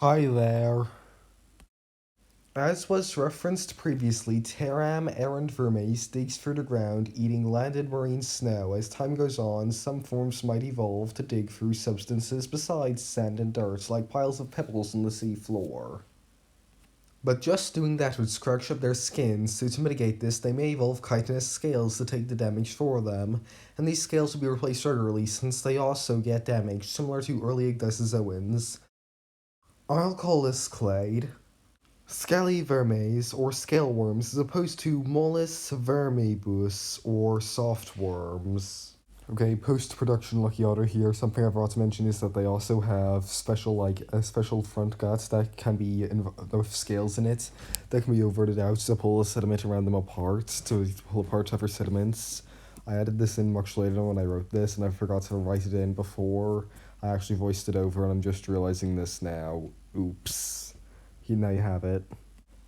Hi there. As was referenced previously, terram-erunt-vermes digs through the ground, eating land and marine snow. As time goes on, some forms might evolve to dig through substances besides sand and dirt, like piles of pebbles on the sea floor. But just doing that would scratch up their skins, so to mitigate this, they may evolve chitinous scales to take the damage for them, and these scales will be replaced regularly since they also get damaged, similar to early ecdysozoans. I'll call this clade Scaly vermes, or scale worms, as opposed to mollis vermibus, or soft worms. Okay, post-production lucky otter here. Something I forgot to mention is that they also have a special front guts that can be with scales in it that can be overted out to pull a sediment around them apart, to pull apart tougher sediments. I added this in much later when I wrote this, and I forgot to write it in before I actually voiced it over, and I'm just realizing this now. Oops. Now you have it.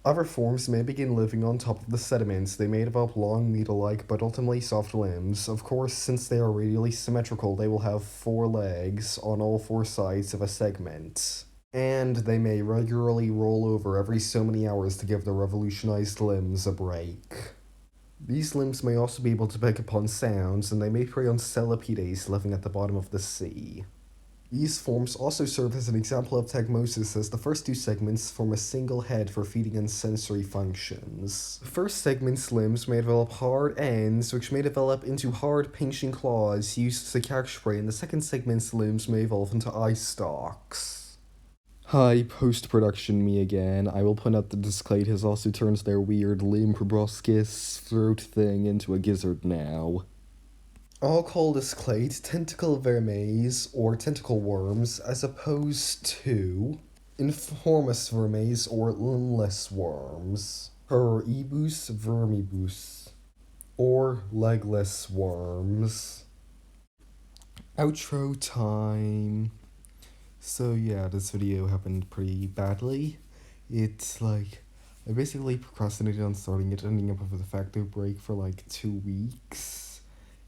Other forms may begin living on top of the sediments. They may develop long, needle-like, but ultimately soft limbs. Of course, since they are radially symmetrical, they will have 4 legs on all 4 sides of a segment. And they may regularly roll over every so many hours to give their revolutionized limbs a break. These limbs may also be able to pick up on sounds, and they may prey on celipides living at the bottom of the sea. These forms also serve as an example of tagmosis, as the first 2 segments form a single head for feeding and sensory functions. The first segment's limbs may develop hard ends, which may develop into hard pinching claws used to catch prey, and the second segment's limbs may evolve into eye stalks. Hi, post-production me again. I will point out that this clade has also turned their weird limb proboscis throat thing into a gizzard now. I'll call this clade tentacle vermes, or tentacle worms, as opposed to informis vermes, or limbless worms, terram-erunt vermibus, or legless worms. Outro time. So yeah, this video happened pretty badly. I basically procrastinated on starting it, ending up with a de facto break for like 2 weeks.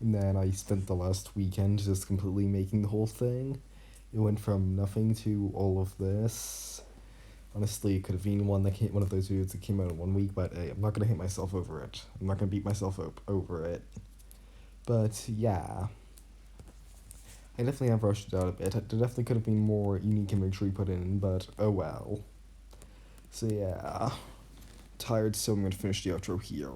And then I spent the last weekend just completely making the whole thing. It went from nothing to all of this. Honestly, it could have been one of those videos that came out in 1 week, but hey, I'm not gonna hate myself over it. I'm not gonna beat myself up over it. But yeah, I definitely have rushed it out a bit. There definitely could have been more unique imagery put in, but oh well. So yeah, tired, so I'm gonna finish the outro here.